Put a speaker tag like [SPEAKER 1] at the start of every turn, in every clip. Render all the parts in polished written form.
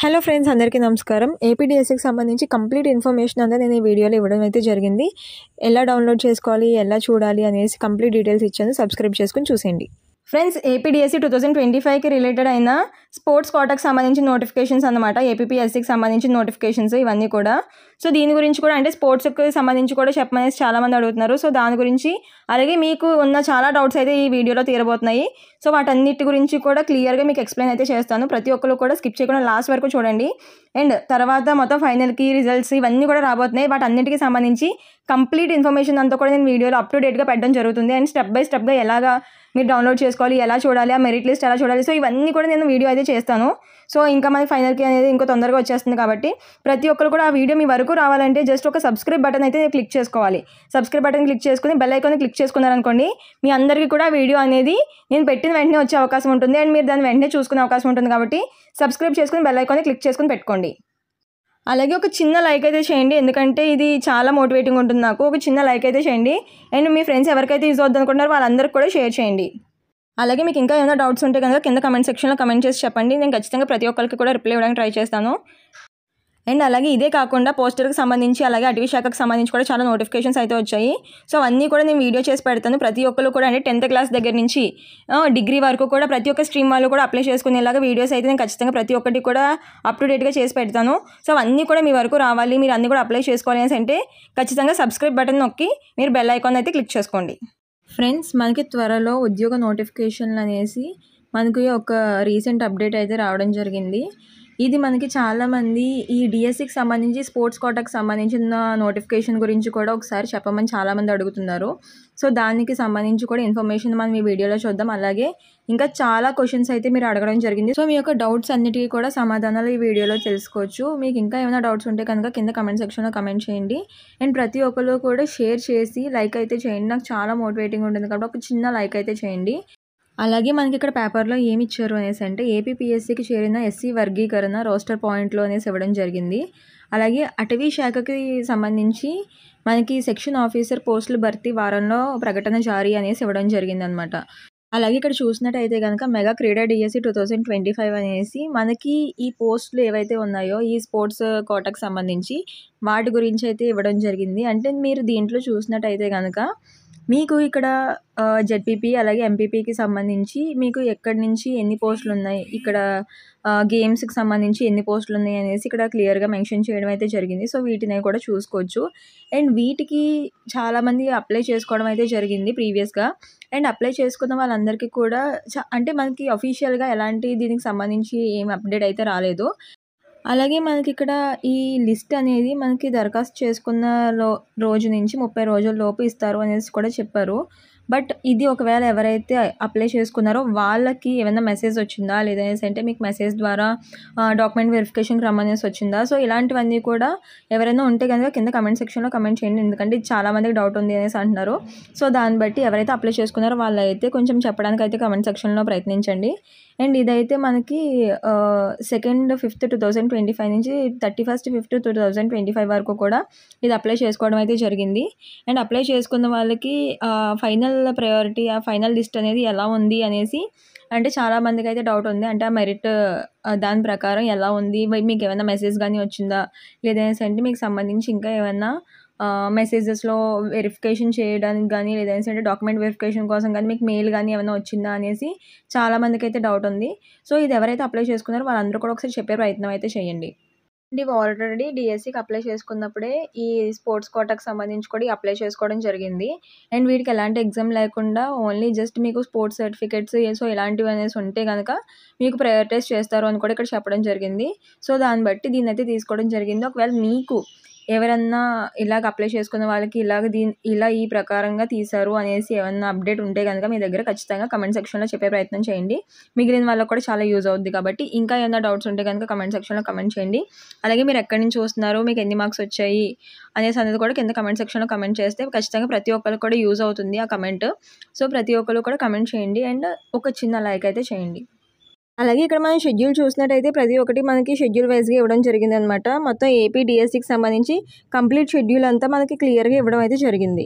[SPEAKER 1] Hello friends, అందరికీ నమస్కారం. ఏపీడీఎస్సీకి సంబంధించి కంప్లీట్ ఇన్ఫర్మేషన్ అంతా నేను ఈ వీడియోలో ఇవ్వడం అయితే జరిగింది. ఎలా డౌన్లోడ్ చేసుకోవాలి, ఎలా చూడాలి అనేసి కంప్లీట్ డీటెయిల్స్ ఇచ్చాను. సబ్స్క్రైబ్ చేసుకుని చూసేయండి. ఫ్రెండ్స్, ఏపీడీఎస్సీ 2025కి రిలేటెడ్ అయిన స్పోర్ట్స్ కోటాకి సంబంధించిన నోటిఫికేషన్స్ అన్నమాట. ఏపీఎస్సీకి సంబంధించిన నోటిఫికేషన్స్ ఇవన్నీ కూడా. సో దీని గురించి కూడా అంటే స్పోర్ట్స్కి సంబంధించి కూడా చెప్పమనేసి చాలామంది అడుగుతున్నారు. సో దాని గురించి అలాగే మీకు ఉన్న చాలా డౌట్స్ అయితే ఈ వీడియోలో తీరబోతున్నాయి. సో వాటన్నిటి గురించి కూడా క్లియర్గా మీకు ఎక్స్ప్లెయిన్ అయితే చేస్తాను. ప్రతి ఒక్కరు కూడా స్కిప్ చేయకుండా లాస్ట్ వరకు చూడండి. అండ్ తర్వాత మొత్తం ఫైనల్కి రిజల్ట్స్ ఇవన్నీ కూడా రాబోతున్నాయి. వాటన్నిటికి సంబంధించి కంప్లీట్ ఇన్ఫర్మేషన్ అంతా కూడా నేను వీడియోలో అప్ టు డేట్గా పెట్టడం జరుగుతుంది. అండ్ స్టెప్ బై స్టెప్గా ఎలాగా మీరు డౌన్లోడ్ చేసుకోవాలి, ఎలా చూడాలి, ఆ మెరిట్ లిస్ట్ ఎలా చూడాలి, సో ఇవన్నీ కూడా నేను వీడియో అయితే చేస్తాను. సో ఇంకా మనకి ఫైనల్కి అనేది ఇంకో తొందరగా వచ్చేస్తుంది కాబట్టి ప్రతి ఒక్కరు కూడా ఆ వీడియో మీ వరకు రావాలంటే జస్ట్ ఒక సబ్స్క్రైబ్ బటన్ అయితే క్లిక్ చేసుకోవాలి. సబ్స్క్రైబ్ బటన్ క్లిక్ చేసుకుని బెల్ ఐకాన్ క్లిక్ చేసుకున్నారనుకోండి, మీ అందరికీ కూడా వీడియో అనేది నేను పెట్టిన వెంటనే వచ్చే అవకాశం ఉంటుంది. అండ్ మీరు దాన్ని వెంటనే చూసుకునే అవకాశం ఉంటుంది. కాబట్టి సబ్స్క్రైబ్ చేసుకుని బెల్ ఐకాన్ క్లిక్ చేసుకుని పెట్టుకోండి. అలాగే ఒక చిన్న లైక్ అయితే చేయండి, ఎందుకంటే ఇది చాలా మోటివేటింగ్ ఉంటుంది నాకు. ఒక చిన్న లైక్ అయితే చేయండి. అండ్ మీ ఫ్రెండ్స్ ఎవరికైతే యూజ్ అవుతుంది అనుకుంటున్నారో వాళ్ళందరికీ కూడా షేర్ చేయండి. అలాగే మీకు ఇంకా ఏమైనా డౌట్స్ ఉంటే కనుక కింద కమెంట్ సెక్షన్లో కమెంట్ చేసి చెప్పండి. నేను ఖచ్చితంగా ప్రతి ఒక్కరికి కూడా రిప్లై ఇవ్వడానికి ట్రై చేస్తాను. అండ్ అలాగే ఇదే కాకుండా పోస్టర్కి సంబంధించి అలాగే అటవీ శాఖకు సంబంధించి కూడా చాలా నోటిఫికేషన్స్ అయితే వచ్చాయి. సో అన్నీ కూడా నేను వీడియో చేసి పెడతాను. ప్రతి ఒక్కరు కూడా అంటే 10th క్లాస్ దగ్గర నుంచి డిగ్రీ వరకు కూడా ప్రతి ఒక్క స్ట్రీమ్ వాళ్ళు కూడా అప్లై చేసుకునేలాగా వీడియోస్ అయితే నేను ఖచ్చితంగా ప్రతి ఒక్కటి కూడా అప్ టు డేట్గా చేసి పెడతాను. సో అన్నీ కూడా మీ వరకు రావాలి, మీరు అన్నీ కూడా అప్లై చేసుకోవాలి అనేసి అంటే ఖచ్చితంగా సబ్స్క్రైబ్ బటన్ నొక్కి మీరు బెల్ ఐకాన్ అయితే క్లిక్ చేసుకోండి. ఫ్రెండ్స్, మనకి త్వరలో ఉద్యోగ నోటిఫికేషన్లు అనేసి మనకి ఒక రీసెంట్ అప్డేట్ అయితే రావడం జరిగింది. ఇది మనకి చాలామంది ఈ డిఎస్సికి సంబంధించి స్పోర్ట్స్ కోటాకి సంబంధించిన నోటిఫికేషన్ గురించి కూడా ఒకసారి చెప్పమని చాలామంది అడుగుతున్నారు. సో దానికి సంబంధించి కూడా ఇన్ఫర్మేషన్ మనం ఈ వీడియోలో చూద్దాం. అలాగే ఇంకా చాలా క్వశ్చన్స్ అయితే మీరు అడగడం జరిగింది. సో మీ యొక్క డౌట్స్ అన్నిటికీ కూడా సమాధానాలు ఈ వీడియోలో తెలుసుకోవచ్చు. మీకు ఇంకా ఏమైనా డౌట్స్ ఉంటే కనుక కింద కమెంట్ సెక్షన్లో కమెంట్ చేయండి. అండ్ ప్రతి ఒక్కరు కూడా షేర్ చేసి లైక్ అయితే చేయండి. నాకు చాలా మోటివేటింగ్ ఉంటుంది కాబట్టి ఒక చిన్న లైక్ అయితే చేయండి. అలాగే మనకి ఇక్కడ పేపర్లో ఏమి ఇచ్చారు అనేసి అంటే ఏపీఎస్సీకి చేరిన ఎస్సీ వర్గీకరణ రోస్టర్ పాయింట్లు అనేసి ఇవ్వడం జరిగింది. అలాగే అటవీ శాఖకి సంబంధించి మనకి సెక్షన్ ఆఫీసర్ పోస్టుల భర్తీ వారంలో ప్రకటన జారీ అనేసి ఇవ్వడం జరిగింది అనమాట. అలాగే ఇక్కడ చూసినట్టయితే కనుక మెగా క్రీడా డిఎస్సీ 2025 అనేసి మనకి ఈ పోస్టులు ఏవైతే ఉన్నాయో ఈ స్పోర్ట్స్ కోటాకు సంబంధించి వాటి గురించి అయితే ఇవ్వడం జరిగింది. అంటే మీరు దీంట్లో చూసినట్టయితే కనుక మీకు ఇక్కడ జెడ్పీపీ అలాగే ఎంపీపీకి సంబంధించి మీకు ఎక్కడి నుంచి ఎన్ని పోస్టులు ఉన్నాయి, ఇక్కడ గేమ్స్కి సంబంధించి ఎన్ని పోస్టులు ఉన్నాయి అనేసి ఇక్కడ క్లియర్గా మెన్షన్ చేయడం అయితే జరిగింది. సో వీటిని కూడా చూసుకోవచ్చు. అండ్ వీటికి చాలామంది అప్లై చేసుకోవడం అయితే జరిగింది ప్రీవియస్గా. అండ్ అప్లై చేసుకున్న వాళ్ళందరికీ కూడా అంటే మనకి అఫీషియల్గా ఎలాంటి దీనికి సంబంధించి ఏం అప్డేట్ అయితే రాలేదు. అలాగే మనకి ఇక్కడ ఈ లిస్ట్ అనేది మనకి దరఖాస్తు చేసుకున్న రోజు నుంచి 30 రోజుల లోపు ఇస్తారు అనేసి కూడా చెప్పారు. బట్ ఇది ఒకవేళ ఎవరైతే అప్లై చేసుకున్నారో వాళ్ళకి ఏమైనా మెసేజ్ వచ్చిందా లేదనేసి అంటే మీకు మెసేజ్ ద్వారా డాక్యుమెంట్ వెరిఫికేషన్కి రమ్మనేసి వచ్చిందా, సో ఇలాంటివన్నీ కూడా ఎవరైనా ఉంటే కనుక కింద కమెంట్ సెక్షన్లో కమెంట్ చేయండి. ఎందుకంటే చాలామందికి డౌట్ ఉంది అనేసి అంటున్నారు. సో దాన్ని బట్టి ఎవరైతే అప్లై చేసుకున్నారో వాళ్ళైతే కొంచెం చెప్పడానికి అయితే కమెంట్ సెక్షన్లో ప్రయత్నించండి. అండ్ ఇదైతే మనకి 2nd 5th 2025 నుంచి 31st 5th 2025 వరకు కూడా ఇది అప్లై చేసుకోవడం అయితే జరిగింది. అండ్ అప్లై చేసుకున్న వాళ్ళకి ఫైనల్ ప్రయారిటీ ఆ ఫైనల్ లిస్ట్ అనేది ఎలా ఉంది అనేసి అంటే చాలామందికి అయితే డౌట్ ఉంది. అంటే ఆ మెరిట్ దాని ప్రకారం ఎలా ఉంది, మీకు ఏమైనా మెసేజ్ కానీ వచ్చిందా లేదనేసి అంటే మీకు సంబంధించి ఇంకా ఏమైనా మెసేజెస్లో వెరిఫికేషన్ చేయడానికి కానీ లేదనేసి అంటే డాక్యుమెంట్ వెరిఫికేషన్ కోసం కానీ మీకు మెయిల్ కానీ ఏమైనా వచ్చిందా అనేసి చాలామందికి అయితే డౌట్ ఉంది. సో ఇది ఎవరైతే అప్లై చేసుకున్నారో వాళ్ళందరూ కూడా ఒకసారి చెప్పే ప్రయత్నం అయితే చేయండి. ఇవి ఆల్రెడీ డిఎస్సికి అప్లై చేసుకున్నప్పుడే ఈ స్పోర్ట్స్ కోటాకి సంబంధించి కూడా అప్లై చేసుకోవడం జరిగింది. అండ్ వీటికి ఎలాంటి ఎగ్జామ్ లేకుండా ఓన్లీ జస్ట్ మీకు స్పోర్ట్స్ సర్టిఫికేట్స్ సో ఇలాంటివి అనేసి ఉంటే కనుక మీకు ప్రయారిటైజ్ చేస్తారు అని కూడా ఇక్కడ చెప్పడం జరిగింది. సో దాన్ని బట్టి దీన్ని అయితే తీసుకోవడం జరిగింది. ఒకవేళ మీకు ఎవరన్నా ఇలాగ అప్లై చేసుకున్న వాళ్ళకి ఇలా ఈ ప్రకారంగా తీశారు అనేసి ఏమన్నా అప్డేట్ ఉంటే కనుక మీ దగ్గర ఖచ్చితంగా కమెంట్ సెక్షన్లో చెప్పే ప్రయత్నం చేయండి. మిగిలిన వాళ్ళకి కూడా చాలా యూజ్ అవుద్ది కాబట్టి ఇంకా ఏమైనా డౌట్స్ ఉంటే కనుక కమెంట్ సెక్షన్లో కమెంట్ చేయండి. అలాగే మీరు ఎక్కడి నుంచి చూస్తున్నారు, మీకు ఎన్ని మార్క్స్ వచ్చాయి అనేసి అనేది కూడా కింద కమెంట్ సెక్షన్లో కమెంట్ చేస్తే ఖచ్చితంగా ప్రతి ఒక్కరికి కూడా యూజ్ అవుతుంది ఆ కమెంట్. సో ప్రతి ఒక్కరు కూడా కమెంట్ చేయండి అండ్ ఒక చిన్న లైక్ అయితే చేయండి. అలాగే ఇక్కడ మనం షెడ్యూల్ చూసినట్టయితే ప్రతి ఒక్కటి మనకి షెడ్యూల్ వైజ్గా ఇవ్వడం జరిగింది అనమాట. మొత్తం ఏపీ డిఎస్సికి సంబంధించి కంప్లీట్ షెడ్యూల్ అంతా మనకి క్లియర్గా ఇవ్వడం అయితే జరిగింది.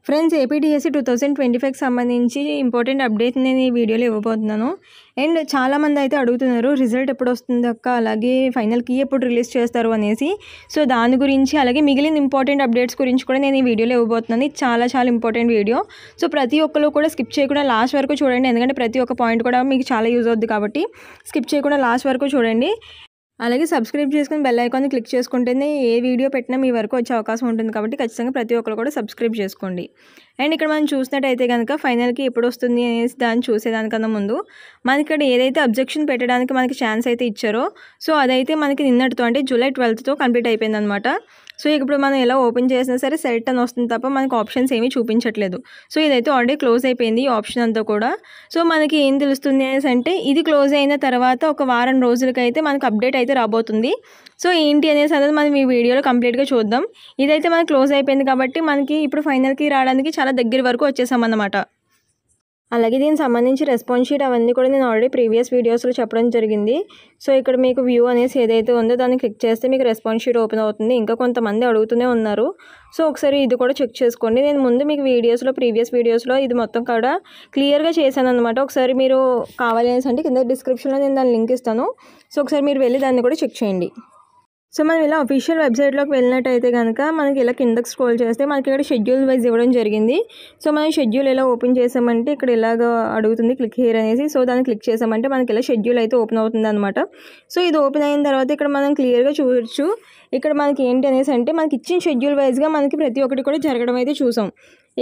[SPEAKER 1] ఫ్రెండ్స్, ఏపీడీఎస్సీ 2025కి సంబంధించి ఇంపార్టెంట్ అప్డేట్ నేను ఈ వీడియోలో ఇవ్వబోతున్నాను. అండ్ చాలామంది అయితే అడుగుతున్నారు, రిజల్ట్ ఎప్పుడు వస్తుంది అక్క, అలాగే ఫైనల్ కీ ఎప్పుడు రిలీజ్ చేస్తారు అనేసి. సో దాని గురించి, అలాగే మిగిలిన ఇంపార్టెంట్ అప్డేట్స్ గురించి కూడా నేను ఈ వీడియోలో ఇవ్వబోతున్నాను. ఇది చాలా ఇంపార్టెంట్ వీడియో. సో ప్రతి ఒక్కరు కూడా స్కిప్ చేయకుండా లాస్ట్ వరకు చూడండి, ఎందుకంటే ప్రతి ఒక్క పాయింట్ కూడా మీకు చాలా యూజ్ అవుద్ది కాబట్టి స్కిప్ చేయకుండా లాస్ట్ వరకు చూడండి. అలాగే సబ్స్క్రైబ్ చేసుకుని బెల్ ఐకాన్ని క్లిక్ చేసుకుంటేనే ఏ వీడియో పెట్టినా మీ వరకు వచ్చే అవకాశం ఉంటుంది కాబట్టి ఖచ్చితంగా ప్రతి ఒక్కరు కూడా సబ్స్క్రైబ్ చేసుకోండి. అండ్ ఇక్కడ మనం చూసినట్టయితే కనుక ఫైనల్కి ఎప్పుడు వస్తుంది అనేసి దాన్ని చూసేదానికన్నా ముందు మనకి ఇక్కడ ఏదైతే అబ్జెక్షన్ పెట్టడానికి మనకి ఛాన్స్ అయితే ఇచ్చారో సో అదైతే మనకి నిన్నటితో అంటే జూలై 12తో కంప్లీట్ అయిపోయింది అనమాట. సో ఇప్పుడు మనం ఎలా ఓపెన్ చేసినా సరే సెలెక్ట్ అని వస్తుంది తప్ప మనకి ఆప్షన్స్ ఏమీ చూపించట్లేదు. సో ఇదైతే ఆల్రెడీ క్లోజ్ అయిపోయింది ఈ ఆప్షన్ అంతా కూడా. సో మనకి ఏం తెలుస్తుంది అనేసి అంటే ఇది క్లోజ్ అయిన తర్వాత ఒక వారం రోజులకైతే మనకు అప్డేట్ అయితే రాబోతుంది. సో ఏంటి అనేసి అనేది మనం ఈ వీడియోలో కంప్లీట్గా చూద్దాం. ఇదైతే మనకి క్లోజ్ అయిపోయింది కాబట్టి మనకి ఇప్పుడు ఫైనల్కి రావడానికి చాలా దగ్గర వరకు వచ్చేసామన్నమాట. అలాగే దీనికి సంబంధించి రెస్పాన్స్ షీట్ అవన్నీ కూడా నేను ఆల్రెడీ ప్రీవియస్ వీడియోస్లో చెప్పడం జరిగింది. సో ఇక్కడ మీకు వ్యూ అనేసి ఏదైతే ఉందో దాన్ని క్లిక్ చేస్తే మీకు రెస్పాన్స్ షీట్ ఓపెన్ అవుతుంది. ఇంకా కొంతమంది అడుగుతూనే ఉన్నారు. సో ఒకసారి ఇది కూడా చెక్ చేసుకోండి. నేను ముందు మీకు ప్రీవియస్ వీడియోస్లో ఇది మొత్తం కూడా క్లియర్గా చేశాను అనమాట. ఒకసారి మీరు కావాలి అనేసి అంటే కింద డిస్క్రిప్షన్లో నేను దాని లింక్ ఇస్తాను. సో ఒకసారి మీరు వెళ్ళి దాన్ని కూడా చెక్ చేయండి. సో మనం ఇలా అఫీషియల్ వెబ్సైట్లోకి వెళ్ళినట్టయితే కనుక మనకి ఇలా కిందకి స్క్రోల్ చేస్తే మనకి ఇక్కడ షెడ్యూల్ వైజ్ ఇవ్వడం జరిగింది. సో మనం షెడ్యూల్ ఎలా ఓపెన్ చేసామంటే ఇక్కడ ఇలాగ అడుగుతుంది క్లిక్ హియర్ అనేసి. సో దాన్ని క్లిక్ చేసామంటే మనకి ఇలా షెడ్యూల్ అయితే ఓపెన్ అవుతుంది అనమాట. సో ఇది ఓపెన్ అయిన తర్వాత ఇక్కడ మనం క్లియర్గా చూడొచ్చు ఇక్కడ మనకి ఏంటి అనేసి అంటే మనకి ఇచ్చిన షెడ్యూల్ వైజ్గా మనకి ప్రతి ఒక్కటి కూడా జరగడం అయితే చూసాం.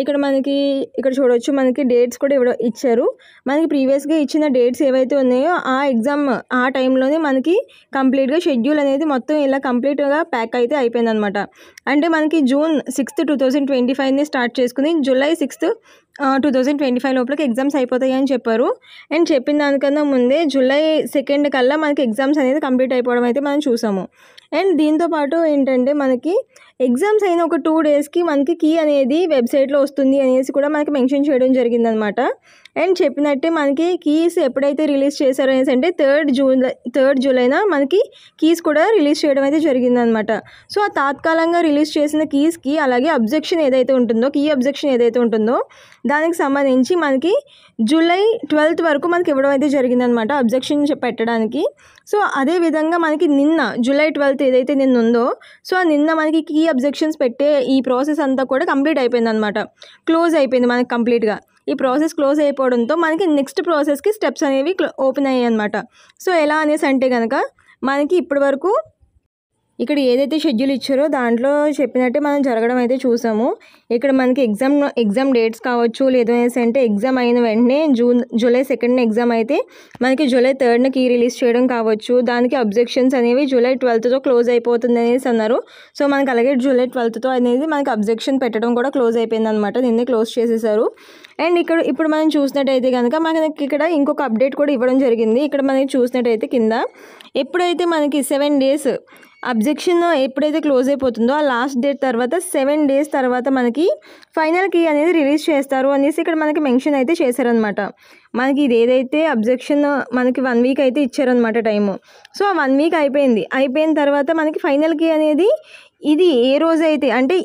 [SPEAKER 1] ఇక్కడ చూడొచ్చు మనకి డేట్స్ కూడా ఇచ్చారు. మనకి ప్రీవియస్గా ఇచ్చిన డేట్స్ ఏవైతే ఉన్నాయో ఆ ఎగ్జామ్ ఆ టైంలోనే మనకి కంప్లీట్గా షెడ్యూల్ అనేది మొత్తం ఇలా కంప్లీట్గా ప్యాక్ అయితే అయిపోయింది అనమాట. అంటే మనకి June 6th 2025ని స్టార్ట్ చేసుకుని July 6th 2025 లోపలికి ఎగ్జామ్స్ అయిపోతాయి అని చెప్పారు. అండ్ చెప్పిన దానికన్నా ముందే July 2nd కల్లా మనకి ఎగ్జామ్స్ అనేది కంప్లీట్ అయిపోవడం అయితే మనం చూసాము. అండ్ దీంతోపాటు ఏంటంటే మనకి ఎగ్జామ్స్ అయిన ఒక 2 డేస్కి మనకి కీ అనేది వెబ్సైట్లో వస్తుంది అనేసి కూడా మనకి మెన్షన్ చేయడం జరిగిందనమాట. అండ్ చెప్పినట్టే మనకి కీస్ ఎప్పుడైతే రిలీజ్ చేశారో అనేసి అంటే 3rd జూలైన మనకి కీస్ కూడా రిలీజ్ చేయడం అయితే జరిగిందనమాట. సో ఆ తాత్కాలికంగా రిలీజ్ చేసిన కీస్కి అలాగే అబ్జెక్షన్ ఏదైతే ఉంటుందో కీ అబ్జెక్షన్ ఏదైతే ఉంటుందో దానికి సంబంధించి మనకి July 12th వరకు మనకి ఇవ్వడం అయితే జరిగిందనమాట అబ్జెక్షన్ పెట్టడానికి. సో అదేవిధంగా మనకి నిన్న July 12th ఏదైతే నిన్న ఉందో సో నిన్న మనకి కీ అబ్జెక్షన్స్ పెట్టే ఈ ప్రాసెస్ అంతా కూడా కంప్లీట్ అయిపోయింది అనమాట. క్లోజ్ అయిపోయింది మనకి కంప్లీట్గా. ఈ ప్రాసెస్ క్లోజ్ అయిపోవడంతో మనకి నెక్స్ట్ ప్రాసెస్కి స్టెప్స్ అనేవి ఓపెన్ అయ్యాయి అనమాట. సో ఎలా అనేసి అంటే కనుక మనకి ఇప్పటి వరకు ఇక్కడ ఏదైతే షెడ్యూల్ ఇచ్చారో దాంట్లో చెప్పినట్టే మనం జరగడం అయితే చూసాము. ఇక్కడ మనకి ఎగ్జామ్ డేట్స్ కావచ్చు, లేదనేసి అంటే ఎగ్జామ్ అయిన వెంటనే July 2nd ఎగ్జామ్ అయితే మనకి July 3rd కీ రిలీజ్ చేయడం కావచ్చు. దానికి అబ్జెక్షన్స్ అనేవి July 12th క్లోజ్ అయిపోతుంది అనేసి అన్నారు. సో మనకి అలాగే July 12th అనేది మనకి అబ్జెక్షన్ పెట్టడం కూడా క్లోజ్ అయిపోయింది అనమాట. నిన్నే క్లోజ్ చేసేసారు. అండ్ ఇప్పుడు మనం చూసినట్టయితే కనుక మనకి ఇక్కడ ఇంకొక అప్డేట్ కూడా ఇవ్వడం జరిగింది. ఇక్కడ మనకి చూసినట్టయితే కింద ఎప్పుడైతే మనకి 7 days అబ్జెక్షన్ ఎప్పుడైతే క్లోజ్ అయిపోతుందో ఆ లాస్ట్ డేట్ తర్వాత 7 days తర్వాత మనకి ఫైనల్ కీ అనేది రిలీజ్ చేస్తారు అనేసి ఇక్కడ మనకి మెన్షన్ అయితే చేశారనమాట. మనకి ఇది ఏదైతే అబ్జెక్షన్ మనకి 1 week అయితే ఇచ్చారనమాట టైము. సో ఆ 1 week అయిపోయిన తర్వాత మనకి ఫైనల్ కీ అనేది ఇది ఏ రోజైతే అంటే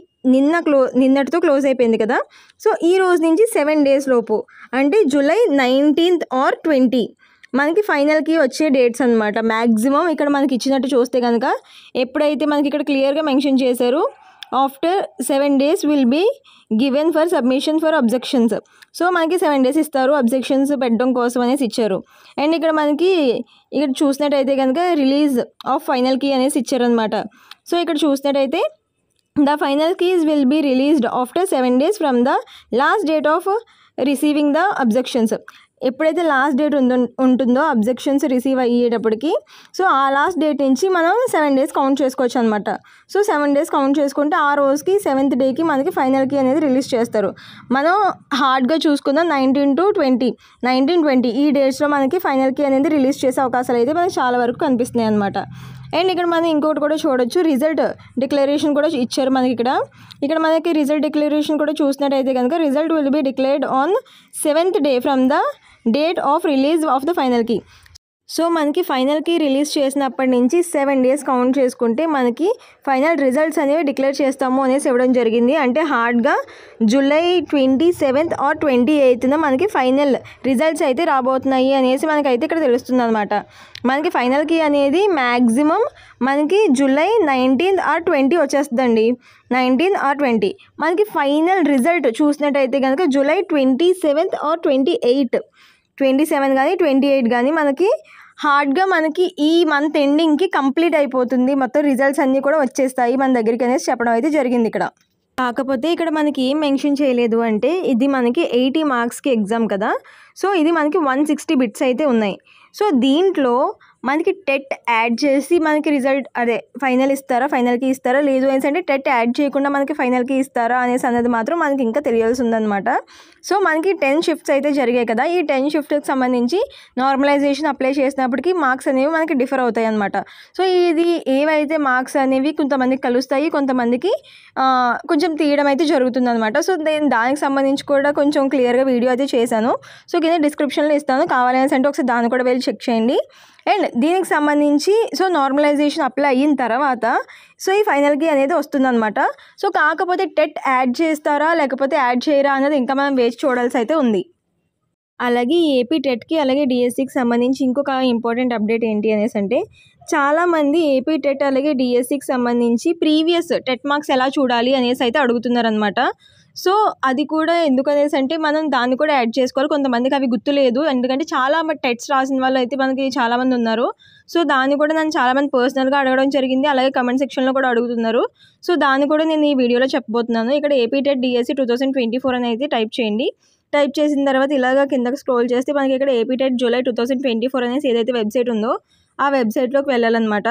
[SPEAKER 1] నిన్నటితో క్లోజ్ అయిపోయింది కదా. సో ఈ రోజు నుంచి 7 days లోపు అంటే July 19th or 20 మనకి ఫైనల్కి వచ్చే డేట్స్ అనమాట. మ్యాక్సిమం ఇక్కడ మనకి ఇచ్చినట్టు చూస్తే కనుక ఎప్పుడైతే మనకి ఇక్కడ క్లియర్గా మెన్షన్ చేశారు after 7 days will be given for submission for objections. So మనకి 7 days ఇస్తారు అబ్జెక్షన్స్ పెట్టడం కోసం అనేసి ఇచ్చారు. అండ్ ఇక్కడ చూసినట్టయితే కనుక రిలీజ్ ఆఫ్ ఫైనల్ కీ అనేసి ఇచ్చారనమాట. సో ఇక్కడ చూసినట్టయితే the final keys will be released after 7 days from the last date of receiving the objections. ఎప్పుడైతే లాస్ట్ డేట్ ఉంటుందో అబ్జెక్షన్స్ రిసీవ్ అయ్యేటప్పటికి సో ఆ లాస్ట్ డేట్ నుంచి మనం 7 days కౌంట్ చేసుకోవచ్చు అనమాట. సో 7 days కౌంట్ చేసుకుంటే ఆ రోజుకి 7th డేకి మనకి ఫైనల్ కీ అనేది రిలీజ్ చేస్తారు. మనం హార్డ్గా చూసుకుందాం 19 to 20 ఈ డేట్స్లో మనకి ఫైనల్ కీ అనేది రిలీజ్ చేసే అవకాశాలు అయితే మనకి చాలా వరకు కనిపిస్తున్నాయి అనమాట. అండ్ ఇక్కడ మనం ఇంకోటి కూడా చూడొచ్చు రిజల్ట్ డిక్లరేషన్ కూడా ఇచ్చారు మనకి ఇక్కడ మనకి రిజల్ట్ డిక్లరేషన్ కూడా చూసినట్టయితే కనుక result will be declared on 7th day from the date of release of the final key. So మనకి ఫైనల్కి రిలీజ్ చేసినప్పటి నుంచి 7 days కౌంట్ చేసుకుంటే మనకి ఫైనల్ రిజల్ట్స్ అనేవి డిక్లేర్ చేస్తాము అనేసి ఇవ్వడం జరిగింది. అంటే హార్డ్గా జూలై 27th ఆర్ 28th మనకి ఫైనల్ రిజల్ట్స్ అయితే రాబోతున్నాయి అనేసి మనకైతే ఇక్కడ తెలుస్తుంది అనమాట. మనకి ఫైనల్కి అనేది మ్యాక్సిమం మనకి జూలై 19th ఆర్ 20 వచ్చేస్తుందండి. 19 ఆర్ 20 మనకి ఫైనల్ రిజల్ట్ చూసినట్టయితే కనుక జూలై 27th ఆర్ 27 కానీ 28 కానీ మనకి హార్డ్గా మనకి ఈ మంత్ ఎండింగ్కి కంప్లీట్ అయిపోతుంది, మొత్తం రిజల్ట్స్ అన్నీ కూడా వచ్చేస్తాయి మన దగ్గరికి అనేసి చెప్పడం అయితే జరిగింది ఇక్కడ. కాకపోతే ఇక్కడ మనకి ఏం మెన్షన్ చేయలేదు అంటే ఇది మనకి 80 మార్క్స్కి ఎగ్జామ్ కదా. సో ఇది మనకి 160 బిట్స్ అయితే ఉన్నాయి. సో దీంట్లో మనకి టెట్ యాడ్ చేసి మనకి రిజల్ట్ అదే ఫైనల్కి ఇస్తారా లేదు అనేసి అంటే టెట్ యాడ్ చేయకుండా మనకి ఫైనల్కి ఇస్తారా అనేసి అన్నది మాత్రం మనకి ఇంకా తెలియాల్సి ఉందన్నమాట. సో మనకి 10 షిఫ్ట్స్ అయితే జరిగాయి కదా. ఈ 10 షిఫ్ట్కి సంబంధించి నార్మలైజేషన్ అప్లై చేసినప్పటికీ మార్క్స్ అనేవి మనకి డిఫర్ అవుతాయి అన్నమాట. సో ఇది ఏవైతే మార్క్స్ అనేవి కొంతమందికి కలుస్తాయి, కొంతమందికి కొంచెం తీయడం అయితే జరుగుతుంది అనమాట. సో నేను దానికి సంబంధించి కూడా కొంచెం క్లియర్గా వీడియో అయితే చేశాను. సో కింద డిస్క్రిప్షన్లో ఇస్తాను, కావాలనేసి అంటే ఒకసారి దాన్ని కూడా వెళ్ళి చెక్ చేయండి. అండ్ దీనికి సంబంధించి సో నార్మలైజేషన్ అప్లై అయిన తర్వాత సో ఈ ఫైనల్కి అనేది వస్తుందన్నమాట. సో కాకపోతే టెట్ యాడ్ చేస్తారా లేకపోతే యాడ్ చేయరా అన్నది ఇంకా మనం వేచి చూడాల్సి అయితే ఉంది. అలాగే ఏపీ టెట్కి అలాగే డిఎస్సికి సంబంధించి ఇంకొక ఇంపార్టెంట్ అప్డేట్ ఏంటి అనేసి అంటే చాలామంది ఏపీ టెట్ అలాగే డిఎస్సికి సంబంధించి ప్రీవియస్ టెట్ మార్క్స్ ఎలా చూడాలి అనేసి అయితే అడుగుతున్నారనమాట. సో అది కూడా ఎందుకనేసి అంటే మనం దాన్ని కూడా యాడ్ చేసుకోవాలి. కొంతమందికి అవి గుర్తులేదు, ఎందుకంటే చాలా టెట్స్ రాసిన వాళ్ళు అయితే మనకి చాలామంది ఉన్నారు. సో దాన్ని కూడా నన్ను చాలామంది పర్సనల్గా అడగడం జరిగింది, అలాగే కమెంట్ సెక్షన్లో కూడా అడుగుతున్నారు. సో దాన్ని కూడా నేను ఈ వీడియోలో చెప్పబోతున్నాను. ఇక్కడ ఏపీ టెట్ డిఎస్సి 2024 అని అయితే టైప్ చేయండి. టైప్ చేసిన తర్వాత ఇలాగా కిందకి స్క్రోల్ చేస్తే మనకి ఇక్కడ ఏపీ టెట్ జూలై 2024 అనేసి ఏదైతే వెబ్సైట్ ఉందో ఆ వెబ్సైట్లోకి వెళ్ళాలన్నమాట.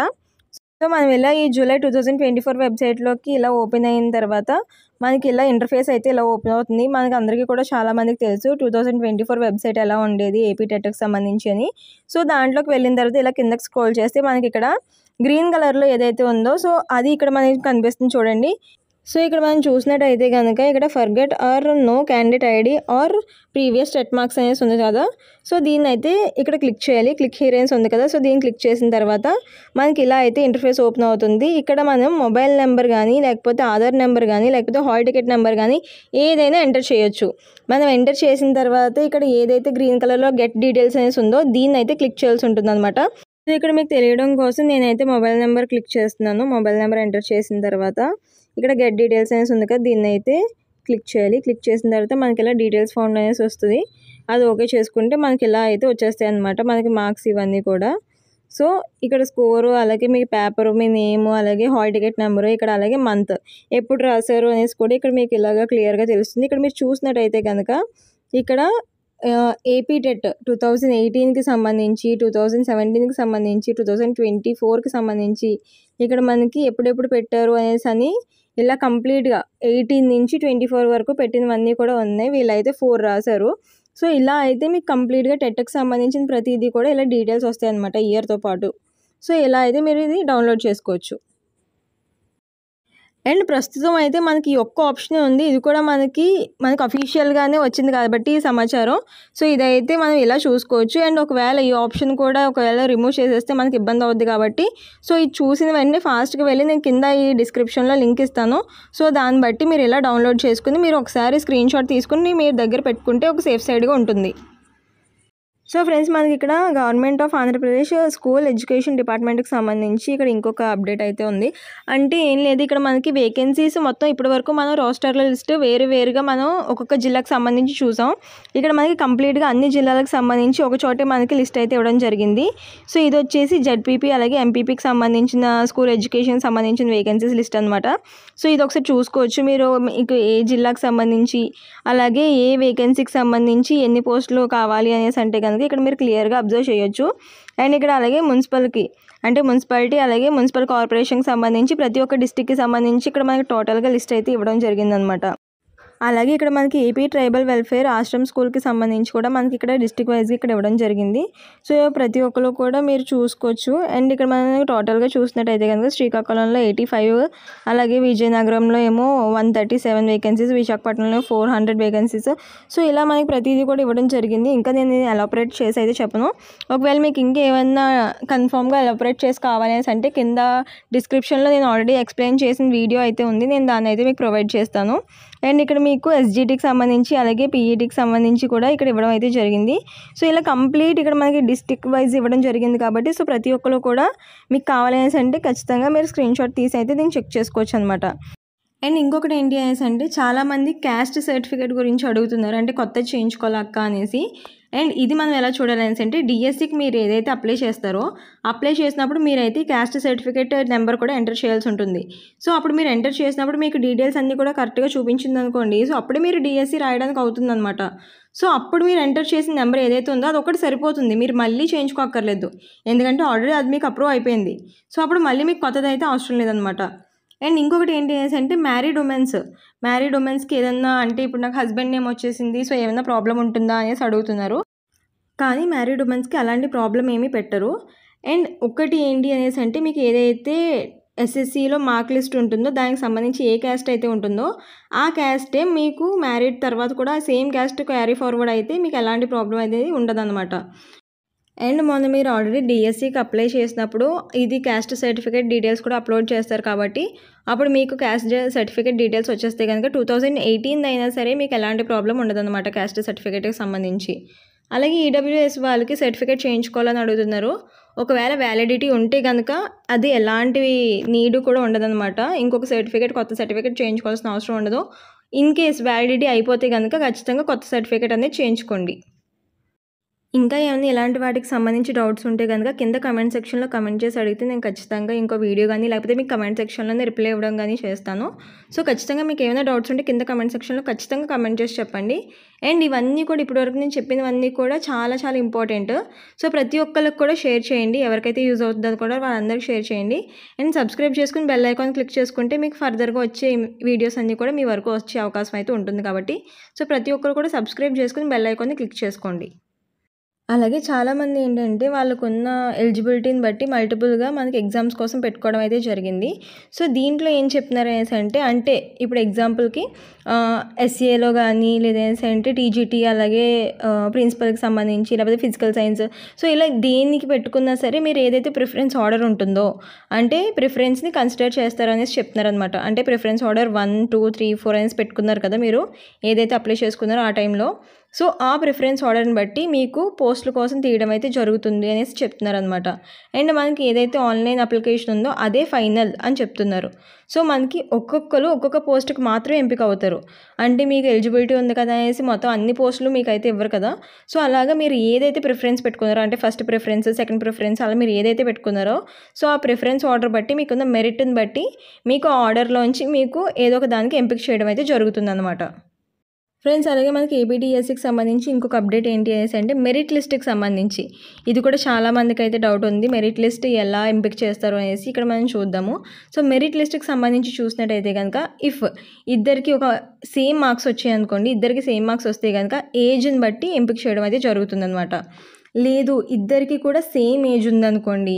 [SPEAKER 1] సో మనం ఇలా ఈ జూలై 2024 వెబ్సైట్లోకి ఇలా ఓపెన్ అయిన తర్వాత మనకి ఇలా ఇంటర్ఫేస్ అయితే ఇలా ఓపెన్ అవుతుంది. మనకి అందరికీ కూడా చాలామందికి తెలుసు 2024 వెబ్సైట్ ఎలా ఉండేది ఏపీ టెట్కి సంబంధించి అని. సో దాంట్లోకి వెళ్ళిన తర్వాత ఇలా కిందకి స్క్రోల్ చేస్తే మనకి ఇక్కడ గ్రీన్ కలర్లో ఏదైతే ఉందో సో అది ఇక్కడ మనకి కనిపిస్తుంది చూడండి. సో ఇక్కడ మనం చూసినట్టయితే కనుక ఇక్కడ forget or no candidate ID or previous TET marks అనేసి ఉంది కదా. సో దీన్ని అయితే ఇక్కడ క్లిక్ చేయాలి. క్లిక్ హియర్ అనేసి ఉంది కదా. సో దీన్ని క్లిక్ చేసిన తర్వాత మనకి ఇలా అయితే ఇంటర్ఫేస్ ఓపెన్ అవుతుంది. ఇక్కడ మనం మొబైల్ నెంబర్ కానీ లేకపోతే ఆధార్ నెంబర్ కానీ లేకపోతే హాల్ టికెట్ నెంబర్ కానీ ఏదైనా ఎంటర్ చేయొచ్చు. మనం ఎంటర్ చేసిన తర్వాత ఇక్కడ ఏదైతే గ్రీన్ కలర్లో గెట్ డీటెయిల్స్ అనేసి ఉందో దీన్ని అయితే క్లిక్ చేయాల్సి ఉంటుంది అనమాట. సో ఇక్కడ మీకు తెలియడం కోసం నేనైతే మొబైల్ నెంబర్ క్లిక్ చేస్తున్నాను. మొబైల్ నెంబర్ ఎంటర్ చేసిన తర్వాత ఇక్కడ గెట్ డీటెయిల్స్ అనేసి ఉంది కదా, దీన్ని అయితే క్లిక్ చేయాలి. క్లిక్ చేసిన తర్వాత మనకి ఇలా డీటెయిల్స్ ఫౌండ్ అనేసి వస్తుంది. అది ఓకే చేసుకుంటే మనకి ఇలా అయితే వచ్చేస్తాయి అనమాట మనకి మార్క్స్ ఇవన్నీ కూడా. సో ఇక్కడ స్కోరు అలాగే మీ పేపరు మీ నేము అలాగే హాల్ టికెట్ నెంబరు ఇక్కడ అలాగే మంత్ ఎప్పుడు రాశారు అనేసి కూడా ఇక్కడ మీకు ఇలాగా క్లియర్గా తెలుస్తుంది. ఇక్కడ మీరు చూసినట్టయితే కనుక ఇక్కడ ఏపీ టెట్ 2018కి సంబంధించి 2017కి సంబంధించి 2024కి సంబంధించి ఇక్కడ మనకి ఎప్పుడెప్పుడు పెట్టారు అనేసి అని ఇలా కంప్లీట్గా 18 నుంచి 24 వరకు పెట్టినవన్నీ కూడా ఉన్నాయి. వీళ్ళైతే 4 రాశారు. సో ఇలా అయితే మీకు కంప్లీట్గా టెట్కి సంబంధించిన ప్రతిదీ కూడా ఇలా డీటెయిల్స్ వస్తాయి అన్నమాట ఇయర్తో పాటు. సో ఇలా అయితే మీరు ఇది డౌన్లోడ్ చేసుకోవచ్చు. అండ్ ప్రస్తుతం అయితే మనకి ఒక్క ఆప్షనే ఉంది. ఇది కూడా మనకి అఫీషియల్గానే వచ్చింది కాబట్టి ఈ సమాచారం. సో ఇదైతే మనం ఇలా చూసుకోవచ్చు. అండ్ ఒకవేళ ఈ ఆప్షన్ కూడా ఒకవేళ రిమూవ్ చేసేస్తే మనకి ఇబ్బంది అవుద్ది కాబట్టి సో ఇది చూసిన వెంటనే ఫాస్ట్గా వెళ్ళి నేను కింద ఈ డిస్క్రిప్షన్లో లింక్ ఇస్తాను. సో దాన్ని బట్టి మీరు ఇలా డౌన్లోడ్ చేసుకుని మీరు ఒకసారి స్క్రీన్ షాట్ తీసుకుని మీరు దగ్గర పెట్టుకుంటే ఒక సేఫ్ సైడ్గా ఉంటుంది. సో ఫ్రెండ్స్ మనకి ఇక్కడ government of Andhra Pradesh school education డిపార్ట్మెంట్కి సంబంధించి ఇక్కడ ఇంకొక అప్డేట్ అయితే ఉంది. అంటే ఏం లేదు, ఇక్కడ మనకి వేకెన్సీస్ మొత్తం ఇప్పటివరకు మనం రోస్టర్ల లిస్ట్ వేరుగా మనం ఒక్కొక్క జిల్లాకు సంబంధించి చూసాం. ఇక్కడ మనకి కంప్లీట్గా అన్ని జిల్లాలకు సంబంధించి ఒక చోటే మనకి లిస్ట్ అయితే ఇవ్వడం జరిగింది. సో ఇది వచ్చేసి జెడ్పీపీ అలాగే ఎంపీపీకి సంబంధించిన స్కూల్ ఎడ్యుకేషన్కి సంబంధించిన వేకెన్సీస్ లిస్ట్ అనమాట. సో ఇది ఒకసారి చూసుకోవచ్చు మీరు, మీకు ఏ జిల్లాకు సంబంధించి అలాగే ఏ వేకెన్సీకి సంబంధించి ఎన్ని పోస్టులు కావాలి అనేసి అంటే కనుక ఇక్కడ మీరు క్లియర్గా అబ్జర్వ్ చేయొచ్చు. అండ్ ఇక్కడ అలాగే మున్సిపాలిటీ అలాగే మున్సిపల్ కార్పొరేషన్కి సంబంధించి ప్రతి ఒక్క డిస్టిక్కి సంబంధించి ఇక్కడ మనకి టోటల్గా లిస్ట్ అయితే ఇవ్వడం జరిగిందనమాట. అలాగే ఇక్కడ మనకి ఏపీ ట్రైబల్ వెల్ఫేర్ ఆశ్రమ్ స్కూల్కి సంబంధించి కూడా మనకి ఇక్కడ డిస్ట్రిక్ట్ వైజ్గా ఇక్కడ ఇవ్వడం జరిగింది. సో ప్రతి ఒక్కరు కూడా మీరు చూసుకోవచ్చు. అండ్ ఇక్కడ మనం టోటల్గా చూసినట్టయితే కనుక శ్రీకాకుళంలో 85, అలాగే విజయనగరంలో ఏమో 137 వేకెన్సీస్, విశాఖపట్నంలో 400 వేకెన్సీస్. సో ఇలా మనకి ప్రతిదీ కూడా ఇవ్వడం జరిగింది. ఇంకా నేను ఎలాబరేట్ చేసి అయితే చెప్పను. ఒకవేళ మీకు ఇంకేమైనా కన్ఫామ్గా ఎలాబరేట్ చేసి కావాలనేసి అంటే కింద డిస్క్రిప్షన్లో నేను ఆల్రెడీ ఎక్స్ప్లెయిన్ చేసిన వీడియో అయితే ఉంది, నేను దాన్ని అయితే మీకు ప్రొవైడ్ చేస్తాను. అండ్ ఇక్కడ మీకు ఎస్జిటికి సంబంధించి అలాగే పీఈటీకి సంబంధించి కూడా ఇక్కడ ఇవ్వడం అయితే జరిగింది. సో ఇలా కంప్లీట్ ఇక్కడ మనకి డిస్ట్రిక్ట్ వైజ్ ఇవ్వడం జరిగింది కాబట్టి సో ప్రతి ఒక్కరు కూడా మీకు కావాలనేసి అంటే ఖచ్చితంగా మీరు స్క్రీన్ షాట్ తీసి అయితే దీన్ని చెక్ చేసుకోవచ్చు అనమాట. అండ్ ఇంకొకటి ఏంటి అనేసి అంటే చాలామంది క్యాస్ట్ సర్టిఫికేట్ గురించి అడుగుతున్నారు, అంటే కొత్తది చేయించుకోవాలక్క అనేసి. అండ్ ఇది మనం ఎలా చూడాలనేసి అంటే డిఎస్సికి మీరు ఏదైతే అప్లై చేస్తారో అప్లై చేసినప్పుడు మీరైతే క్యాస్ట్ సర్టిఫికేట్ నెంబర్ కూడా ఎంటర్ చేయాల్సి ఉంటుంది. సో అప్పుడు మీరు ఎంటర్ చేసినప్పుడు మీకు డీటెయిల్స్ అన్నీ కూడా కరెక్ట్గా చూపించింది అనుకోండి, సో అప్పుడే మీరు డిఎస్సి రాయడానికి అవుతుంది అనమాట. సో అప్పుడు మీరు ఎంటర్ చేసిన నెంబర్ ఏదైతే ఉందో అది ఒకటి సరిపోతుంది, మీరు మళ్ళీ చేయించుకోక్కర్లేదు, ఎందుకంటే ఆల్రెడీ అది మీకు అప్రూవ్ అయిపోయింది. సో అప్పుడు మళ్ళీ మీకు కొత్తది అయితే అవసరం లేదనమాట. అండ్ ఇంకొకటి ఏంటి అనేసి అంటే మ్యారీడ్ ఉమెన్స్కి ఏదన్నా అంటే ఇప్పుడు నాకు హస్బెండ్ నేమ్ వచ్చేసింది, సో ఏమైనా ప్రాబ్లం ఉంటుందా అనేసి అడుగుతున్నారు. కానీ మ్యారీడ్ ఉమెన్స్కి అలాంటి ప్రాబ్లం ఏమీ పెట్టరు. అండ్ ఒకటి ఏంటి అనేసి అంటే మీకు ఏదైతే ఎస్ఎస్సిలో మార్క్ లిస్ట్ ఉంటుందో దానికి సంబంధించి ఏ క్యాస్ట్ అయితే ఉంటుందో ఆ క్యాస్టే మీకు మ్యారీడ్ తర్వాత కూడా సేమ్ క్యాస్ట్ క్యారీ ఫార్వర్డ్ అయితే మీకు ఎలాంటి ప్రాబ్లం అనేది ఉండదన్నమాట. అండ్ మొన్న మీరు ఆల్రెడీ డిఎస్సికి అప్లై చేసినప్పుడు ఇది క్యాస్ట్ సర్టిఫికేట్ డీటెయిల్స్ కూడా అప్లోడ్ చేస్తారు కాబట్టి అప్పుడు మీకు క్యాస్ట్ సర్టిఫికేట్ డీటెయిల్స్ వచ్చేస్తే కనుక 2018 అయినా సరే మీకు ఎలాంటి ప్రాబ్లం ఉండదన్నమాట క్యాస్ట్ సర్టిఫికేట్కి సంబంధించి. అలాగే ఈడబ్ల్యూఎస్ వాళ్ళకి సర్టిఫికేట్ చేయించుకోవాలని అడుగుతున్నారు. ఒకవేళ వ్యాలిడిటీ ఉంటే కనుక అది ఎలాంటి నీడ్ కూడా ఉండదన్నమాట, ఇంకొక సర్టిఫికేట్ కొత్త సర్టిఫికేట్ చేయించుకోవాల్సిన అవసరం ఉండదు. ఇన్ కేస్ వ్యాలిడిటీ అయిపోతే కనుక ఖచ్చితంగా కొత్త సర్టిఫికేట్ అనేది చేయించుకోండి. ఇంకా ఏమైనా ఇలాంటి వాటికి సంబంధించి డౌట్స్ ఉంటే కనుక కింద కమెంట్ సెక్షన్లో కమెంట్ చేసి అడిగితే నేను ఖచ్చితంగా ఇంకో వీడియో కానీ లేకపోతే మీకు కమెంట్ సెక్షన్లోనే రిప్లై ఇవ్వడం కానీ చేస్తాను. సో ఖచ్చితంగా మీకు ఏమైనా డౌట్స్ ఉంటే కింద కమెంట్ సెక్షన్లో ఖచ్చితంగా కమెంట్ చేసి చెప్పండి. అండ్ ఇవన్నీ కూడా ఇప్పటివరకు నేను చెప్పినవన్నీ కూడా చాలా చాలా ఇంపార్టెంట్. సో ప్రతి ఒక్కరికి కూడా షేర్ చేయండి, ఎవరికైతే యూజ్ అవుతుందో కూడా వాళ్ళందరికీ షేర్ చేయండి. అండ్ సబ్స్క్రైబ్ చేసుకుని బెల్ ఐకాన్ క్లిక్ చేసుకుంటే మీకు ఫర్దర్గా వచ్చే వీడియోస్ అన్నీ కూడా మీ వరకు వచ్చే అవకాశం అయితే ఉంటుంది కాబట్టి సో ప్రతి ఒక్కరు కూడా సబ్స్క్రైబ్ చేసుకుని బెల్ ఐకాన్ని క్లిక్ చేసుకోండి. అలాగే చాలామంది ఏంటంటే వాళ్ళకున్న ఎలిజిబిలిటీని బట్టి మల్టిపుల్గా మనకి ఎగ్జామ్స్ కోసం పెట్టుకోవడం అయితే జరిగింది. సో దీంట్లో ఏం చెప్తున్నారు అనేసి అంటే ఇప్పుడు ఎగ్జాంపుల్కి ఎస్ఏలో కానీ లేదనేసి అంటే టీజీటీ అలాగే ప్రిన్సిపల్కి సంబంధించి లేకపోతే ఫిజికల్ సైన్స్, సో ఇలా దేనికి పెట్టుకున్నా సరే మీరు ఏదైతే ప్రిఫరెన్స్ ఆర్డర్ ఉంటుందో అంటే ప్రిఫరెన్స్ని కన్సిడర్ చేస్తారు అనేసి చెప్తున్నారు అనమాట. అంటే ప్రిఫరెన్స్ ఆర్డర్ 1, 2, 3, 4 అనేసి పెట్టుకున్నారు కదా మీరు ఏదైతే అప్లై చేసుకున్నారో ఆ టైంలో. సో ఆ ప్రిఫరెన్స్ ఆర్డర్ని బట్టి మీకు పోస్టుల కోసం తీయడం అయితే జరుగుతుంది అనేసి చెప్తున్నారు అనమాట. అండ్ మనకి ఏదైతే ఆన్లైన్ అప్లికేషన్ ఉందో అదే ఫైనల్ అని చెప్తున్నారు. సో మనకి ఒక్కొక్కరు ఒక్కొక్క పోస్ట్కి మాత్రమే ఎంపిక అవుతారు. అంటే మీకు ఎలిజిబిలిటీ ఉంది కదా అనేసి మొత్తం అన్ని పోస్టులు మీకు అయితే ఇవ్వరు కదా. సో అలాగా మీరు ఏదైతే ప్రిఫరెన్స్ పెట్టుకున్నారో అంటే ఫస్ట్ ప్రిఫరెన్స్, సెకండ్ ప్రిఫరెన్స్ అలా మీరు ఏదైతే పెట్టుకున్నారో సో ఆ ప్రిఫరెన్స్ ఆర్డర్ బట్టి మీకున్న మెరిట్ని బట్టి మీకు ఆర్డర్లోంచి మీకు ఏదో ఒక దానికి ఎంపిక చేయడం అయితే జరుగుతుంది అనమాట. ఫ్రెండ్స్ అలాగే మనకి ఏపీడిఎస్సికి సంబంధించి ఇంకొక అప్డేట్ ఏంటి అనేసి అంటే మెరిట్ లిస్ట్కి సంబంధించి ఇది కూడా చాలామందికి అయితే డౌట్ ఉంది, మెరిట్ లిస్ట్ ఎలా ఎంపిక చేస్తారు అనేసి ఇక్కడ మనం చూద్దాము. సో మెరిట్ లిస్ట్కి సంబంధించి చూసినట్టయితే కనుక ఇఫ్ ఇద్దరికి ఒక సేమ్ మార్క్స్ వచ్చాయి అనుకోండి, ఇద్దరికి సేమ్ మార్క్స్ వస్తే కనుక ఏజ్ని బట్టి ఎంపిక చేయడం అయితే జరుగుతుందన్నమాట. లేదు ఇద్దరికి కూడా సేమ్ ఏజ్ ఉందనుకోండి,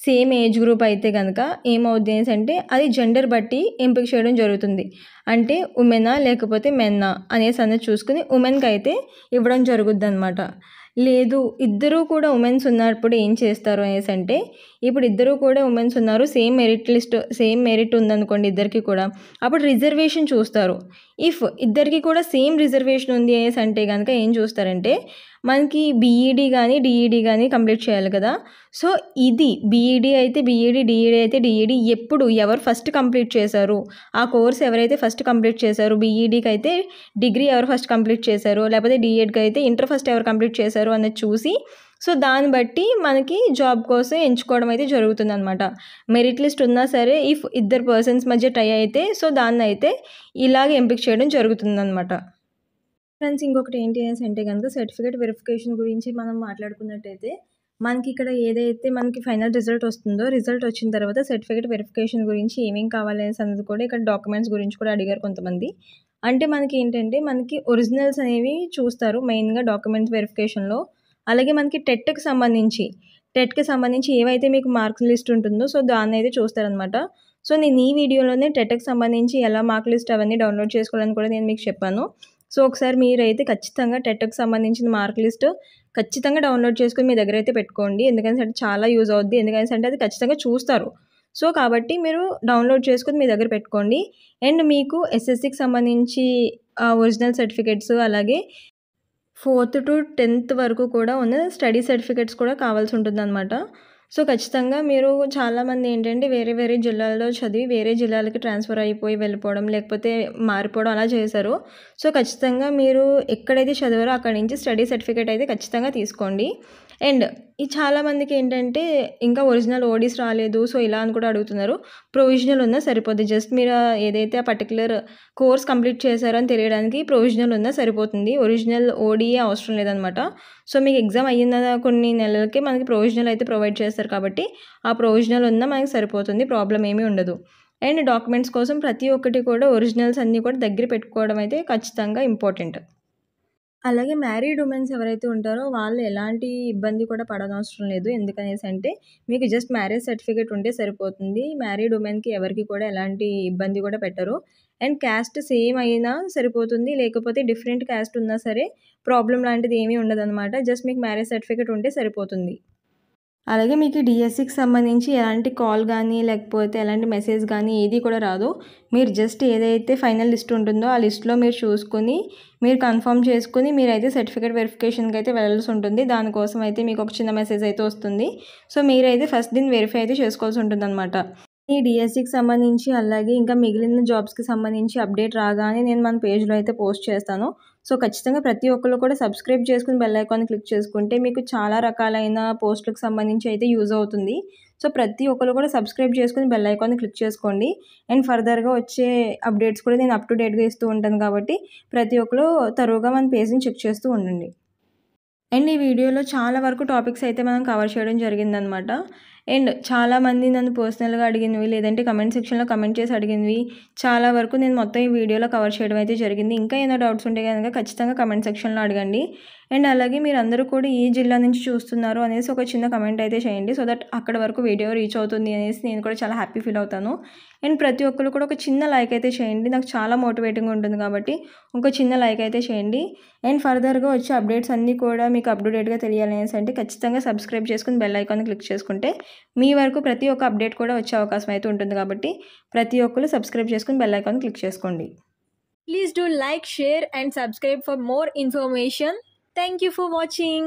[SPEAKER 1] సేమ్ ఏజ్ గ్రూప్ అయితే కనుక ఏమవుద్ది అనేసి అంటే అది జెండర్ బట్టి ఎంపిక చేయడం జరుగుతుంది. అంటే ఉమెనా లేకపోతే మెన్నా అనేసి అనేది చూసుకుని ఉమెన్కి అయితే ఇవ్వడం జరుగుద్ది అనమాట. లేదు ఇద్దరూ కూడా ఉమెన్స్ ఉన్నప్పుడు ఏం చేస్తారు అనేసి అంటే ఇప్పుడు ఇద్దరూ కూడా ఉమెన్స్ ఉన్నారు, సేమ్ మెరిట్ ఉందనుకోండి ఇద్దరికి కూడా, అప్పుడు రిజర్వేషన్ చూస్తారు. ఇఫ్ ఇద్దరికి కూడా సేమ్ రిజర్వేషన్ ఉంది అనేసి అంటే కనుక ఏం చూస్తారంటే మనకి బీఈడీ కానీ డిఈడీ కానీ కంప్లీట్ చేయాలి కదా. సో ఇది బీఈడీ అయితే బీఈడీ, డిఈడీ అయితే డిఈడీ ఎప్పుడు ఎవరు ఫస్ట్ కంప్లీట్ చేశారు, ఆ కోర్స్ ఎవరైతే ఫస్ట్ కంప్లీట్ చేశారు, బీఈడీకి అయితే డిగ్రీ ఎవరు ఫస్ట్ కంప్లీట్ చేశారు లేకపోతే డిఎడ్కి అయితే ఇంటర్ ఫస్ట్ ఎవరు కంప్లీట్ చేశారు అనేది చూసి సో దాన్ని బట్టి మనకి జాబ్ కోసం ఎంచుకోవడం అయితే జరుగుతుంది అనమాట. మెరిట్ లిస్ట్ ఉన్నా సరే ఇఫ్ ఇద్దరు పర్సన్స్ మధ్య ట్రై అయితే సో దాన్ని అయితే ఇలాగ ఎంపిక చేయడం జరుగుతుంది అనమాట. ఫ్రెండ్స్ ఇంకొకటి ఏంటి అనేసి అంటే కనుక సర్టిఫికేట్ వెరిఫికేషన్ గురించి మనం మాట్లాడుకున్నట్టయితే మనకి ఇక్కడ ఏదైతే మనకి ఫైనల్ రిజల్ట్ వస్తుందో రిజల్ట్ వచ్చిన తర్వాత సర్టిఫికేట్ వెరిఫికేషన్ గురించి ఏమేమి కావాలి అనేసి అన్నది కూడా ఇక్కడ డాక్యుమెంట్స్ గురించి కూడా అడిగారు కొంతమంది. అంటే మనకి ఒరిజినల్స్ అనేవి చూస్తారు మెయిన్‌గా డాక్యుమెంట్ వెరిఫికేషన్‌లో. అలాగే మనకి టెట్‌కి సంబంధించి ఏవైతే మీకు మార్క్స్ లిస్ట్ ఉంటుందో సో, దాన్నైతే చూస్తారనమాట. సో, నేను ఈ వీడియోలోనే టెట్‌కి సంబంధించి ఎలా మార్క్ లిస్ట్ అవన్నీ డౌన్‌లోడ్ చేసుకోవాలని కూడా నేను మీకు చెప్పాను. సో, ఒకసారి మీరైతే ఖచ్చితంగా టెట్‌కి సంబంధించిన మార్క్ లిస్ట్ ఖచ్చితంగా డౌన్‌లోడ్ చేసుకొని మీ దగ్గరైతే పెట్టుకోండి. ఎందుకనేసంటే చాలా యూజ్ అవుద్ది. ఎందుకనేసంటే అది ఖచ్చితంగా చూస్తారు. సో, కాబట్టి మీరు డౌన్‌లోడ్ చేసుకొని మీ దగ్గర పెట్టుకోండి. అండ్ మీకు ఎస్ఎస్‌సికి సంబంధించి ఒరిజినల్ సర్టిఫికేట్స్ అలాగే 4th-10th వరకు కూడా ఉన్న స్టడీ సర్టిఫికేట్స్ కూడా కావాల్సి ఉంటుందనమాట. సో, ఖచ్చితంగా మీరు చాలామంది వేరే వేరే జిల్లాల్లో చదివి వేరే జిల్లాలకి ట్రాన్స్‌ఫర్ అయిపోయి వెళ్ళిపోవడం, లేకపోతే మారిపోవడం అలా చేశారు. సో, ఖచ్చితంగా మీరు ఎక్కడైతే చదివారో అక్కడి నుంచి స్టడీ సర్టిఫికేట్ అయితే ఖచ్చితంగా తీసుకోండి. అండ్ ఈ చాలామందికి ఇంకా ఒరిజినల్ ఓడీస్ రాలేదు. సో, ఇలా అని కూడా అడుగుతున్నారు. ప్రొవిజనల్ ఉన్నా సరిపోద్ది. జస్ట్ మీరు ఏదైతే ఆ పర్టిక్యులర్ కోర్స్ కంప్లీట్ చేశారో అని తెలియడానికి ప్రొవిజనల్ ఉన్నా సరిపోతుంది. ఒరిజినల్ ఓడీఏ అవసరం లేదనమాట. సో, మీకు ఎగ్జామ్ అయిన కొన్ని నెలలకే మనకి ప్రొవిజనల్ అయితే ప్రొవైడ్ చేస్తారు కాబట్టి, ఆ ప్రొవిజనల్ ఉన్నా మనకి సరిపోతుంది. ప్రాబ్లమ్ ఏమీ ఉండదు. అండ్ డాక్యుమెంట్స్ కోసం ప్రతి ఒక్కటి కూడా ఒరిజినల్స్ అన్నీ కూడా దగ్గర పెట్టుకోవడం అయితే ఖచ్చితంగా ఇంపార్టెంట్. అలాగే మ్యారీడ్ ఉమెన్స్ ఎవరైతే ఉంటారో వాళ్ళు ఎలాంటి ఇబ్బంది కూడా పడనవసరం లేదు. ఎందుకనేసంటే మీకు జస్ట్ మ్యారేజ్ సర్టిఫికేట్ ఉంటే సరిపోతుంది. మ్యారీడ్ ఉమెన్‌కి ఎవరికీ కూడా ఎలాంటి ఇబ్బంది కూడా పెట్టరు. అండ్ క్యాస్ట్ సేమ్ అయినా సరిపోతుంది. లేకపోతే డిఫరెంట్ క్యాస్ట్ ఉన్నా సరే ప్రాబ్లమ్ లాంటిది ఏమీ ఉండదనమాట. జస్ట్ మీకు మ్యారేజ్ సర్టిఫికేట్ ఉంటే సరిపోతుంది. అలాగే మీకు డీఎస్సీకి సంబంధించి ఎలాంటి కాల్ గానీ, లేకపోతే ఎలాంటి మెసేజ్ గానీ ఏది కూడా రాదు. మీరు జస్ట్ ఏదైతే ఫైనల్ లిస్ట్ ఉంటుందో ఆ లిస్ట్‌లో మీరు చూసుకొని, మీరు కన్ఫర్మ్ చేసుకొని మీరైతే సర్టిఫికేట్ వెరిఫికేషన్‌కి అయితే వెళ్ళాల్సి ఉంటుంది. దానికోసం అయితే మీకు ఒక చిన్న మెసేజ్ అయితే వస్తుంది. సో, మీరైతే ఫస్ట్ దీన్ని వెరిఫై అయితే చేసుకోవాల్సి ఉంటుందనమాట. ఈ డీఎస్సీకి సంబంధించి అలాగే ఇంకా మిగిలిన జాబ్స్‌కి సంబంధించి అప్డేట్ రాగానే నేను మన పేజ్‌లో అయితే పోస్ట్ చేస్తాను. సో, ఖచ్చితంగా ప్రతి ఒక్కళ్ళు కూడా సబ్స్క్రైబ్ చేసుకొని బెల్ ఐకాన్ క్లిక్ చేసుకుంటే మీకు చాలా రకాలైన పోస్టులకు సంబంధించి అయితే యూజ్ అవుతుంది. సో, ప్రతి ఒక్కళ్ళు కూడా సబ్స్క్రైబ్ చేసుకొని బెల్ ఐకాన్ని క్లిక్ చేసుకోండి. అండ్ ఫర్దర్‌గా వచ్చే అప్డేట్స్ కూడా నేను అప్ టు డేట్‌గా ఇస్తూ ఉంటాను కాబట్టి ప్రతి ఒక్కళ్ళు తరోగా మన పేజ్‌ని చెక్ చేస్తూ ఉండండి. అండ్ ఈ వీడియోలో చాలా వరకు టాపిక్స్ అయితే మనం కవర్ చేయడం జరిగిందనమాట. అండ్ చాలామంది నన్ను పర్సనల్‌గా అడిగినవి, లేదంటే కమెంట్ సెక్షన్‌లో కమెంట్ చేసి అడిగినవి చాలా వరకు నేను మొత్తం ఈ వీడియోలో కవర్ చేయడం అయితే జరిగింది. ఇంకా ఏమైనా డౌట్స్ ఉంటే గనక ఖచ్చితంగా కమెంట్ సెక్షన్‌లో అడగండి. అండ్ అలాగే మీరందరూ కూడా ఏ జిల్లా నుంచి చూస్తున్నారు అనేసి ఒక చిన్న కమెంట్ అయితే చేయండి. సో దట్ అక్కడ వరకు వీడియో రీచ్ అవుతుంది అనేసి నేను కూడా చాలా హ్యాపీ ఫీల్ అవుతాను. అండ్ ప్రతి ఒక్కరు కూడా ఒక చిన్న లైక్ అయితే చేయండి. నాకు చాలా మోటివేటింగ్‌గా ఉంటుంది కాబట్టి ఒక చిన్న లైక్ అయితే చేయండి. అండ్ ఫర్దర్‌గా వచ్చే అప్డేట్స్ అన్నీ కూడా మీకు అప్ టు డేట్‌గా తెలియాలనేసి అంటే ఖచ్చితంగా సబ్స్క్రైబ్ చేసుకొని బెల్ ఐకాన్ని క్లిక్ చేసుకుంటే మీ వరకు ప్రతి ఒక్క అప్డేట్ కూడా వచ్చే అవకాశం అయితే ఉంటుంది కాబట్టి ప్రతి ఒక్కరు సబ్స్క్రైబ్ చేసుకొని బెల్ ఐకాన్ క్లిక్ చేసుకోండి. Please do like, share and subscribe for more information. Thank you for watching.